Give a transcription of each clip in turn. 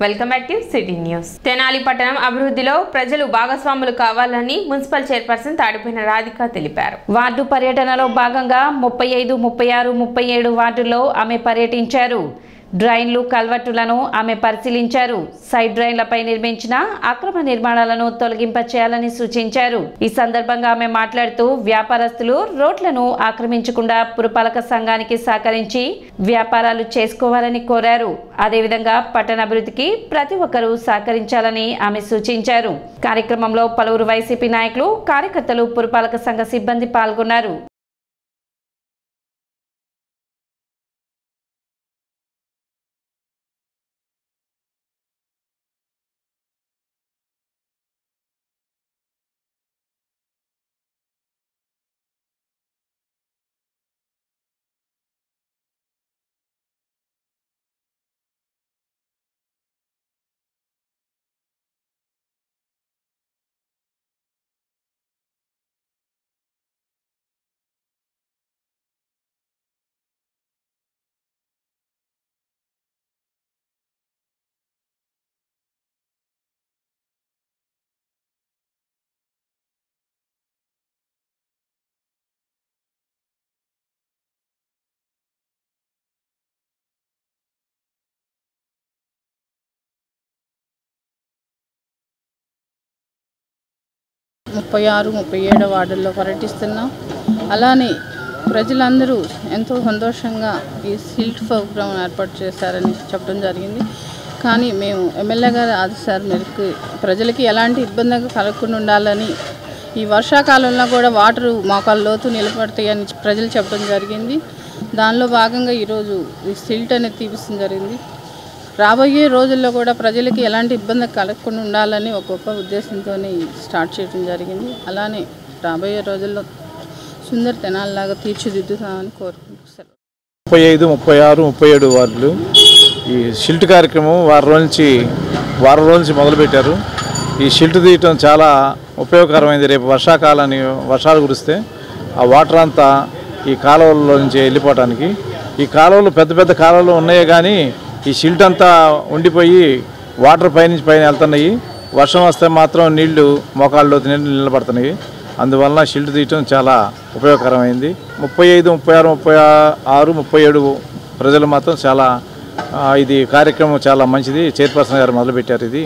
Welcome back to city news. Tenali పట్టణం అభివృద్ధిలో ప్రజలు భాగస్వాములు కావాలని మున్సిపల్ చైర్పర్సన్ తాడిపోయిన రాధిక తెలిపారు. వార్డు పర్యటనలో భాగంగా 35, 36, 37 వార్డుల్లో ఆమె పర్యటించారు. డ్రైన్లు, కల్వర్టులను ఆమె పరిశీలించారు. సైడ్ డ్రైన్లపై నిర్మించిన అక్రమ నిర్మాణాలను తొలగింపచేయాలని సూచించారు. ఈ సందర్భంగా ఆమె మాట్లాడుతూ వ్యాపారస్తులు రోడ్లను ఆక్రమించకుండా పురపాలక సంఘానికి సహకరించి వ్యాపారాలు చేసుకోవాలని కోరారు. అదేవిధంగా పట్టణాభివృద్ధికి ప్రతి ఒక్కరూ సహకరించాలని ఆమె సూచించారు. కార్యక్రమంలో పలువురు వైసీపీ నాయకులు, కార్యకర్తలు, పురపాలక సంఘ సిబ్బంది పాల్గొన్నారు. ముప్పై 37 వార్డుల్లో పర్యటిస్తున్నాం. అలానే ప్రజలందరూ ఎంతో సంతోషంగా ఈ సిల్ట్ ప్రోగ్రాం ఏర్పాటు చేశారని చెప్పడం జరిగింది. కానీ మేము ఎమ్మెల్యే గారి ఆదేశాల మేరకు ప్రజలకి ఎలాంటి ఇబ్బంది కలగకుండా ఉండాలని, ఈ వర్షాకాలంలో కూడా వాటరు మోకాళ్ళ లోతు నిలబడతాయని ప్రజలు చెప్పడం జరిగింది. దానిలో భాగంగా ఈరోజు ఈ సిల్ట్ అనేది తీపిస్తడం జరిగింది. రాబోయే రోజుల్లో కూడా ప్రజలకి ఎలాంటి ఇబ్బంది కలగకుండా ఉండాలని ఒక గొప్ప ఉద్దేశంతో స్టార్ట్ చేయడం జరిగింది. అలానే రాబోయే రోజుల్లో సుందర తెనాలిలాగా తీర్చిదిద్దుతామని కోరుకుంటున్నాను. 35, 36, 37 వార్డులు ఈ షిల్ట్ కార్యక్రమం వారం రోజుల నుంచి మొదలుపెట్టారు. ఈ షిల్ట్ తీయటం చాలా ఉపయోగకరమైంది. రేపు వర్షాలు కురిస్తే ఆ వాటర్ అంతా ఈ కాలువల్లో నుంచి వెళ్ళిపోవటానికి. ఈ కాలువలు పెద్ద కాలువలు ఉన్నాయే కానీ ఈ షిల్ట్ అంతా ఉండిపోయి వాటర్ పైన వెళ్తున్నాయి. వర్షం వస్తే మాత్రం నీళ్లు మోకాళ్ళలో నిలబడుతున్నాయి. అందువలన షిల్ట్ తీయటం చాలా ఉపయోగకరమైంది. 35, 36, 37 ప్రజలు మాత్రం చాలా ఇది కార్యక్రమం చాలా మంచిది. చైర్పర్సన్ గారు మొదలుపెట్టారు. ఇది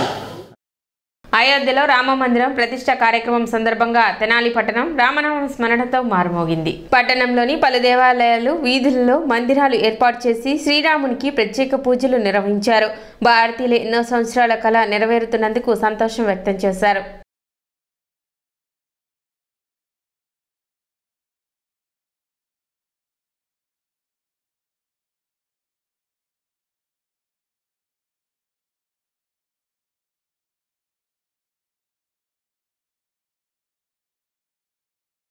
అయోధ్యలో రామ మందిరం ప్రతిష్ట కార్యక్రమం సందర్భంగా తెనాలి పట్టణం రామనామ స్మరణతో మారుమోగింది. పట్టణంలోని పలు దేవాలయాలు, వీధులలో మందిరాలు ఏర్పాటు చేసి శ్రీరామునికి ప్రత్యేక పూజలు నిర్వహించారు. భారతీయులు ఎన్నో సంవత్సరాల కళ నెరవేరుతున్నందుకు సంతోషం వ్యక్తం చేశారు.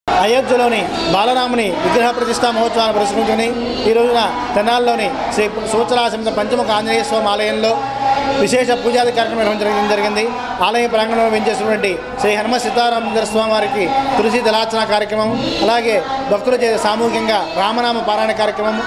అయోధ్యలోని బాలరాముని విగ్రహ ప్రతిష్టా మహోత్సవాన్ని పురస్కరించుకుని ఈ రోజున తెనాలిలోని శ్రీ సూచరాసమిత పంచముఖ ఆంజనేయ స్వామి ఆలయంలో విశేష పూజాది కార్యక్రమం నిర్వహించడం జరిగింది. ఆలయ ప్రాంగణంలో వెంచేసినటువంటి శ్రీ హనుమ సీతారామచంద్ర స్వామి వారికి తులసి దళార్చన కార్యక్రమం, అలాగే భక్తుల చేత సామూహికంగా రామనామ పారాయణ కార్యక్రమం,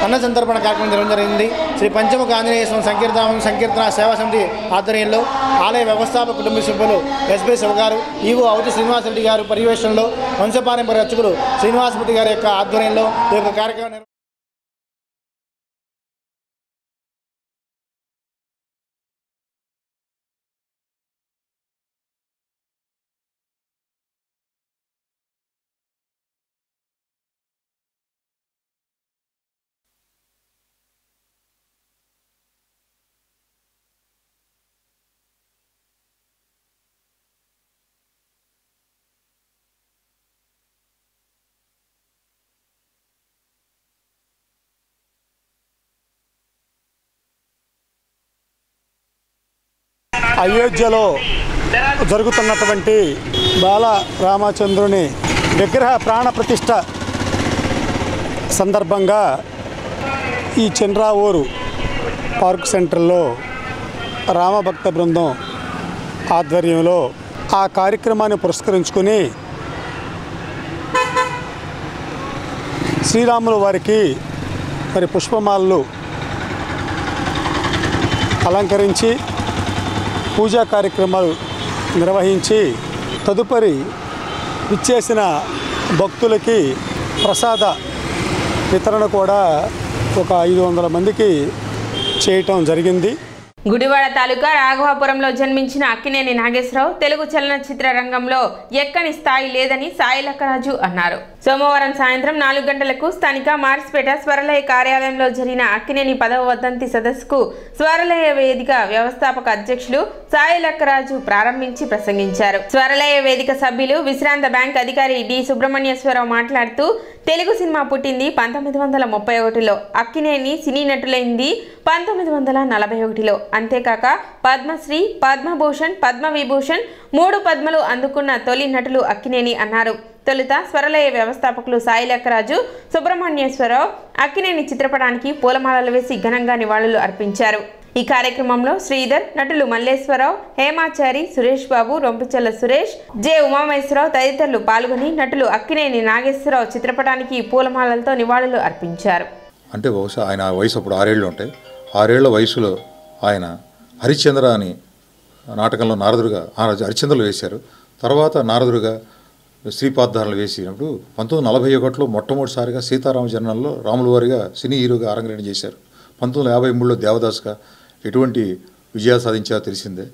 అన్న సంతర్పణ కార్యక్రమం నిర్వహించడం జరిగింది. శ్రీ పంచముఖ ఆంజనేయ స్వామి సంకీర్తన సేవా సమితి ఆధ్వర్యంలో ఆలయ వ్యవస్థాపక కుటుంబ సభ్యులు ఎస్బి శివ గారు, ఈవో అవతి శ్రీనివాసరెడ్డి గారు పర్యవేక్షణలో వంశపారంపర్య అర్చకులు శ్రీనివాసమూర్తి గారి యొక్క ఆధ్వర్యంలో ఈ యొక్క కార్యక్రమం అయోధ్యలో జరుగుతున్నటువంటి బాల రామచంద్రుని విగ్రహ ప్రాణ ప్రతిష్ఠ సందర్భంగా ఈ చంద్రావూరు పార్క్ సెంటర్లో రామభక్త బృందం ఆధ్వర్యంలో ఆ కార్యక్రమాన్ని పురస్కరించుకొని శ్రీరాముల వారికి మరి పుష్పమాలలు అలంకరించి పూజా కార్యక్రమాలు నిర్వహించి తదుపరి విచ్చేసిన భక్తులకి ప్రసాద వితరణ కూడా ఒక 500 మందికి చేయటం జరిగింది. గుడివాడ తాలూకా రాఘవాపురంలో జన్మించిన అక్కినేని నాగేశ్వరరావు తెలుగు చలనచిత్ర రంగంలో ఎక్కని స్థాయి లేదని సాయి లక్కరాజు అన్నారు. సోమవారం సాయంత్రం 4 గంటలకు స్థానిక మార్స్పేట స్వరలయ కార్యాలయంలో జరిగిన అక్కినేని 10వ వర్ధంతి సదస్సుకు స్వరలయ వేదిక వ్యవస్థాపక అధ్యక్షులు సాయి లక్కరాజు ప్రారంభించి ప్రసంగించారు. స్వరలయ వేదిక సభ్యులు విశ్రాంత బ్యాంక్ అధికారి డి సుబ్రహ్మణ్యేశ్వరరావు మాట్లాడుతూ తెలుగు సినిమా పుట్టింది 1931లో, అక్కినేని సినీ నటులైంది 1941లో. అంతేకాక పద్మశ్రీ, పద్మభూషణ్, పద్మవిభూషణ్ 3 పద్మలు అందుకున్న తొలి నటులు అక్కినేని అన్నారు. తొలుత స్వరలయ వ్యవస్థాపకులు సాయి లక్కరాజు, సుబ్రహ్మణ్యేశ్వరరావు అక్కినేని చిత్రపటానికి పూలమాలలు వేసి ఘనంగా నివాళులు అర్పించారు. ఈ కార్యక్రమంలో శ్రీధర్, నటులు మల్లేశ్వరరావు, హేమాచారి, సురేష్ బాబు, రొంపిచెల్ల సురేష్, జె ఉమామేశ్వరరావు తదితరులు పాల్గొని నటులు అక్కినేని నాగేశ్వరరావు చిత్రపటానికి పూలమాలలతో నివాళులు అర్పించారు. అంటే బహుశా ఆయన వయసు అప్పుడు 6 ఏళ్ళు ఉంటాయి. 6 ఏళ్ల వయసులో ఆయన హరిశ్చంద్ర అని నాటకంలో నారదుడుగా హరిశ్చంద్రలు వేశారు. తర్వాత నారదుడుగా శ్రీపాద్ధారణలు వేసినప్పుడు 1941లో మొట్టమొదటిసారిగా సీతారామ జననంలో రాముల వారిగా సినీ హీరోగా అరంగేట్రం చేశారు. 1953లో దేవదాస్గా ఎటువంటి విజయాలు సాధించారో తెలిసిందే.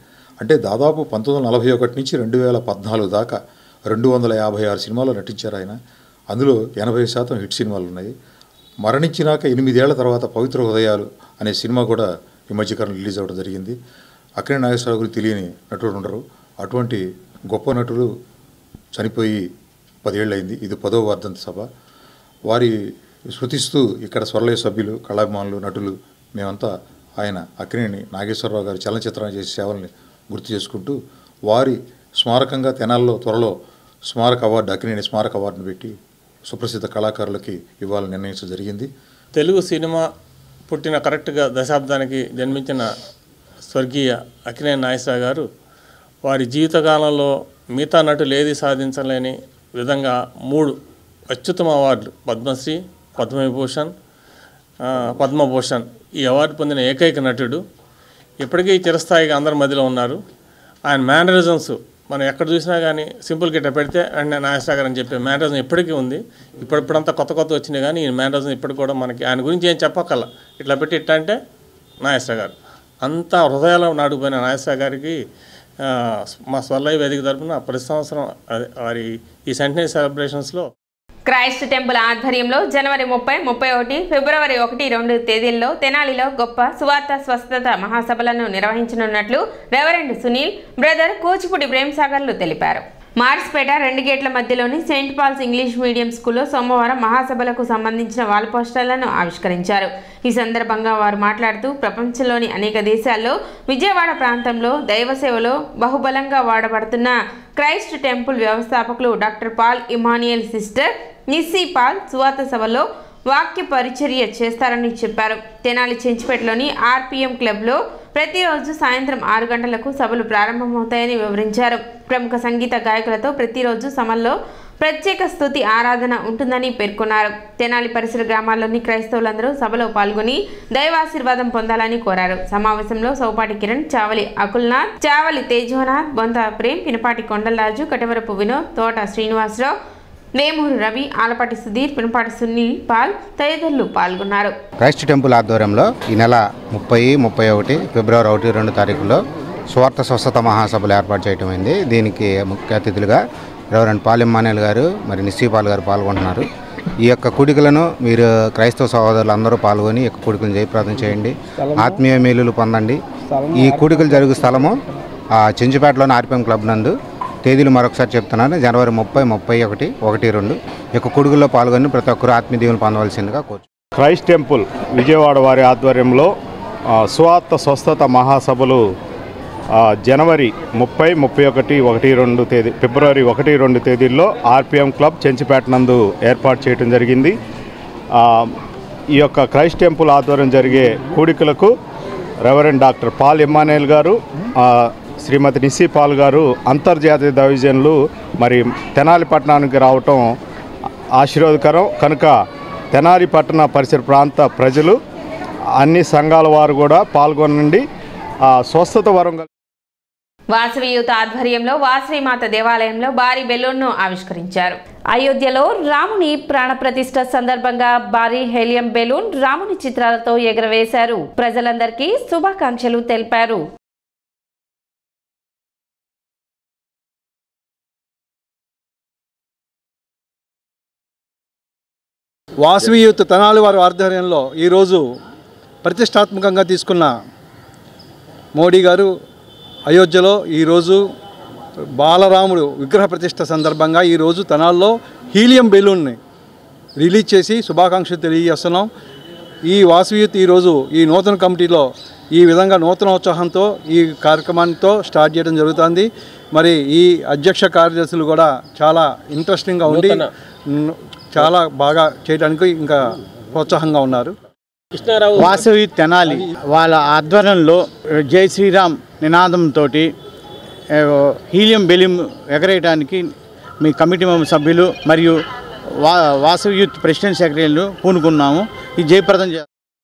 అంటే దాదాపు 1941 నుంచి 2014 దాకా 256 సినిమాల్లో నటించారు ఆయన. అందులో 80% హిట్ సినిమాలు ఉన్నాయి. మరణించినాక 8 ఏళ్ల తర్వాత పవిత్ర హృదయాలు అనే సినిమా కూడా ఈ మధ్యకాలంలో రిలీజ్ అవ్వడం జరిగింది. అక్కినేని నాగేశ్వరరావు గురించి తెలియని నటుడు ఉండరు. అటువంటి గొప్ప నటుడు చనిపోయి 10 ఏళ్ళు అయింది. ఇది 10వ వర్ధంతి సభ. వారి స్మృతిస్తూ ఇక్కడ స్వరలయ సభ్యులు, కళాభిమానులు, నటులు మేమంతా ఆయన అక్కినేని నాగేశ్వరరావు గారి చలనచిత్రాన్ని చేసే సేవల్ని గుర్తు చేసుకుంటూ వారి స్మారకంగా తెనాల్లో త్వరలో స్మారక అవార్డు, అక్కినేని స్మారక అవార్డును పెట్టి సుప్రసిద్ధ కళాకారులకి ఇవ్వాలని నిర్ణయించడం జరిగింది. తెలుగు సినిమా పుట్టిన కరెక్ట్గా దశాబ్దానికి జన్మించిన స్వర్గీయ అక్కినేని నాగేశ్వరరావు గారు వారి జీవితకాలంలో మిగతా నటులు ఏది సాధించలేని విధంగా 3 అత్యుత్తమ అవార్డులు, పద్మశ్రీ, పద్మవిభూషణ్, పద్మభూషణ్ ఈ అవార్డు పొందిన ఏకైక నటుడు. ఇప్పటికీ చిరస్థాయిగా అందరి మధ్యలో ఉన్నారు. ఆయన మేనరిజమ్స్ మనం ఎక్కడ చూసినా కానీ సింపుల్గా ఇట్లా పెడితే అండ్ నాగేశ్వరరావు గారు అని చెప్పే మేనరిజం ఇప్పటికీ ఉంది. ఇప్పుడంతా కొత్త వచ్చినాయి కానీ ఈ మేనరిజం ఇప్పటికి కూడా మనకి ఆయన గురించి ఏం చెప్పక్కల. ఇట్లా పెట్టి ఇట్లా అంటే నాగేశ్వరరావు గారు అంతా హృదయాల్లో నాటుకుపోయిన నాగేశ్వరరావు గారికి మా స్వరలయ వేదిక తరపున ప్రతి సంవత్సరం వారి ఈ సెంటనరీ సెలబ్రేషన్స్లో క్రైస్ట్ టెంపుల్ ఆధ్వర్యంలో జనవరి 30, 31, ఫిబ్రవరి 1, 2 తేదీల్లో తెనాలిలో గొప్ప సువార్త స్వస్థత మహాసభలను నిర్వహించనున్నట్లు రెవరెండ్ సునీల్, బ్రదర్ కూచిపూడి ప్రేమ్సాగర్లు తెలిపారు. మార్స్పేట 2 గేట్ల మధ్యలోని సెయింట్ పాల్స్ ఇంగ్లీష్ మీడియం స్కూల్లో సోమవారం మహాసభలకు సంబంధించిన వాల్ పోస్టర్లను ఆవిష్కరించారు. ఈ సందర్భంగా వారు మాట్లాడుతూ ప్రపంచంలోని అనేక దేశాల్లో విజయవాడ ప్రాంతంలో దైవ సేవలో బహుబలంగా వాడబడుతున్న క్రైస్ట్ టెంపుల్ వ్యవస్థాపకులు doctor Paul Emmanuel sister Nissi Paul సువార్త సభలో వాక్య పరిచర్య చేస్తారని చెప్పారు. తెనాలి చెంచిపేటలోని ఆర్పిఎం క్లబ్లో ప్రతిరోజు సాయంత్రం 6 గంటలకు సభలు ప్రారంభమవుతాయని వివరించారు. ప్రముఖ సంగీత గాయకులతో ప్రతిరోజు సభల్లో ప్రత్యేక స్తుతి ఆరాధన ఉంటుందని పేర్కొన్నారు. తెనాలి పరిసర గ్రామాల్లోని క్రైస్తవులందరూ సభలో పాల్గొని దైవాశీర్వాదం పొందాలని కోరారు. సమావేశంలో సౌపాటి కిరణ్, చావలి అకుల్నాథ్, చావలి తేజోనాథ్, బొంత ప్రేమ్, పినపాటి కొండలరాజు, కటవరపు వినోద్, తోట శ్రీనివాసరావు, వేమూరు రవి, ఆలపాటి సుధీర్, పినపాటి సునీల్ పాల్ తదితరులు పాల్గొన్నారు. క్రైస్ట్ టెంపుల్ ఆధ్వర్యంలో ఈ నెల 30, 31, ఫిబ్రవరి 1, 2 తారీఖుల్లో స్వార్థ స్వస్థత మహాసభలు ఏర్పాటు చేయడం అయింది. దీనికి ముఖ్య అతిథులుగా రెవరెండ్ పాల్ ఇమ్మానుయేల్ గారు మరి నిస్సీ పాల్ గారు పాల్గొంటున్నారు. ఈ యొక్క కూడికలను మీరు క్రైస్తవ సహోదరులు అందరూ పాల్గొని ఈ యొక్క కూడికలను జయప్రదం చేయండి, ఆత్మీయ మేలులు పొందండి. ఈ కూడికలు జరుగు స్థలము చెంచుపేటలోని ఆర్పిఎం క్లబ్ నందు. తేదీలు మరొకసారి చెప్తున్నాను. జనవరి 30, 31, 1, 2 యొక్క కూడుగుల్లో పాల్గొని ప్రతి ఒక్కరు ఆత్మీయ దీవెనలు పొందవలసిందిగా కోరు. క్రైస్ట్ టెంపుల్ విజయవాడ వారి ఆధ్వర్యంలో సువార్త స్వస్థత మహాసభలు జనవరి 30, 31, 1, 2 తేదీ, ఫిబ్రవరి 1, 2 తేదీల్లో ఆర్పిఎం క్లబ్ చెంచిపేట నందు ఏర్పాటు చేయడం జరిగింది. ఈ యొక్క క్రైస్ట్ టెంపుల్ ఆధ్వర్యం జరిగే కూడికలకు రెవరెండ్ డాక్టర్ పాల్ ఇమ్మానుయేల్ గారు, శ్రీమతి నిస్సీ పాల్ గారు అంతర్జాతీయ దైవజనులు మరి తెనాలి పట్టణానికి రావటం ఆశీర్వాదకరం కనుక తెనాలి పట్టణ పరిసర ప్రాంత ప్రజలు, అన్ని సంఘాల వారు కూడా పాల్గొనండి. స్వస్థత వరం వాసవి యూత్ ఆధ్వర్యంలో వాసవి మాత దేవాలయంలో భారీ బెలూన్ను ఆవిష్కరించారు. అయోధ్యలో రాముని ప్రాణప్రతిష్ఠ సందర్భంగా భారీ హెలియం బెలూన్ రాముని చిత్రాలతో ఎగరవేశారు. ప్రజలందరికీ శుభాకాంక్షలు తెలిపారు. వాసవి యూత్ తెనాలి వారి ఆధ్వర్యంలో ఈరోజు ప్రతిష్టాత్మకంగా తీసుకున్న మోడీ గారు అయోధ్యలో ఈరోజు బాలరాముడు విగ్రహ ప్రతిష్ఠ సందర్భంగా ఈరోజు తెనాల్లో హీలియం బెలూన్ని రిలీజ్ చేసి శుభాకాంక్షలు తెలియజేస్తున్నాం. ఈ వాసవి యూత్ ఈరోజు ఈ నూతన కమిటీలో ఈ విధంగా నూతనోత్సాహంతో ఈ కార్యక్రమాంతో స్టార్ట్ చేయడం జరుగుతుంది. మరి ఈ అధ్యక్ష కార్యదర్శులు కూడా చాలా ఇంట్రెస్టింగ్గా ఉండి చాలా బాగా చేయడానికి ఇంకా ప్రోత్సాహంగా ఉన్నారు. వాసవి తెనాలి వాళ్ళ ఆధ్వర్యంలో జై శ్రీరామ్ నినాదంతో హీలియం బెలూన్ ఎగరేయడానికి మీ కమిటీ సభ్యులు మరియు వాసవి యూత్ ప్రెసిడెంట్ సెక్రటరీలు పూనుకున్నాము. ఈ జయప్రదం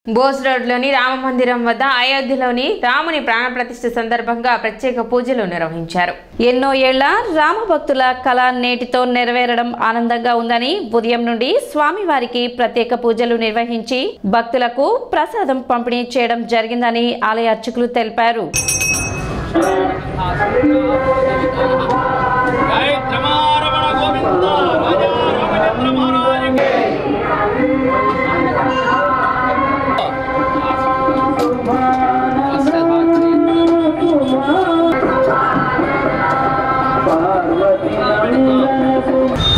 బోస్ రోడ్లోని రామ మందిరం వద్ద అయోధ్యలోని రాముని ప్రాణప్రతిష్ఠ సందర్భంగా ప్రత్యేక పూజలు నిర్వహించారు. ఎన్నో ఏళ్ల రామ భక్తుల కళ నేటితో నెరవేరడం ఆనందంగా ఉందని ఉదయం నుండి స్వామివారికి ప్రత్యేక పూజలు నిర్వహించి భక్తులకు ప్రసాదం పంపిణీ చేయడం జరిగిందని ఆలయ అర్చకులు తెలిపారు.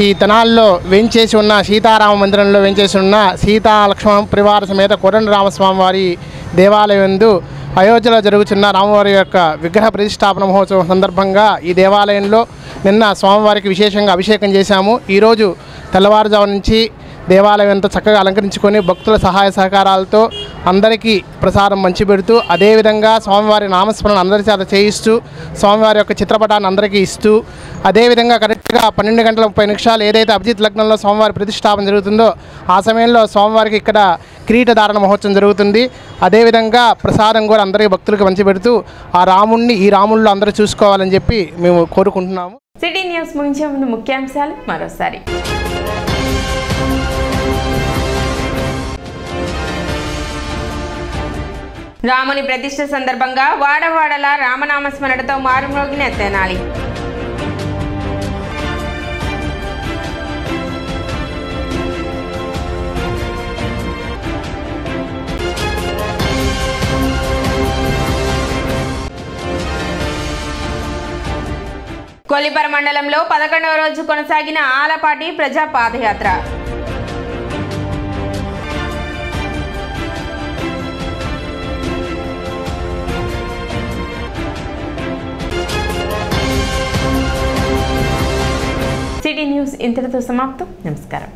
ఈ తెనాల్లో వెంచేసి ఉన్న సీతారామ మందిరంలో వెంచేసి ఉన్న సీతా లక్ష్మణ పరివార సమేత కోదండరామస్వామి వారి దేవాలయం యందు అయోధ్యలో జరుగుతున్న రామవారి యొక్క విగ్రహ ప్రతిష్టాపన మహోత్సవం సందర్భంగా ఈ దేవాలయంలో నిన్న స్వామివారికి విశేషంగా అభిషేకం చేశాము. ఈరోజు తెల్లవారుజాము నుంచి దేవాలయం అంతా చక్కగా అలంకరించుకొని భక్తుల సహాయ సహకారాలతో అందరికీ ప్రసాదం పంచిపెడుతూ అదేవిధంగా స్వామివారి నామస్మరణ అందరి చేత చేయిస్తూ స్వామివారి యొక్క చిత్రపటాన్ని అందరికీ ఇస్తూ అదేవిధంగా కరెక్ట్గా 12 గంటల 30 నిమిషాలు ఏదైతే అభిజిత్ లగ్నంలో స్వామివారి ప్రతిష్టాపన జరుగుతుందో ఆ సమయంలో స్వామివారికి ఇక్కడ కిరీటధారణ మహోత్సవం జరుగుతుంది. అదేవిధంగా ప్రసాదం కూడా అందరికీ భక్తులకు పంచిపెడుతూ ఆ రాముణ్ణి ఈ రాముల్లో అందరూ చూసుకోవాలని చెప్పి మేము కోరుకుంటున్నాము. సిటీ న్యూస్ ముగించే ముందు ముఖ్యాంశాలు మరోసారి. రాముని ప్రతిష్ఠ సందర్భంగా వాడవాడల రామనామస్మరణతో మారుమ్రోగిన తెనాలి. కొల్లిపర మండలంలో 11వ రోజు కొనసాగిన ఆలపాటి ప్రజా పాదయాత్ర. సిటీ న్యూస్ ఇంతటితో సమాప్తం. నమస్కారం.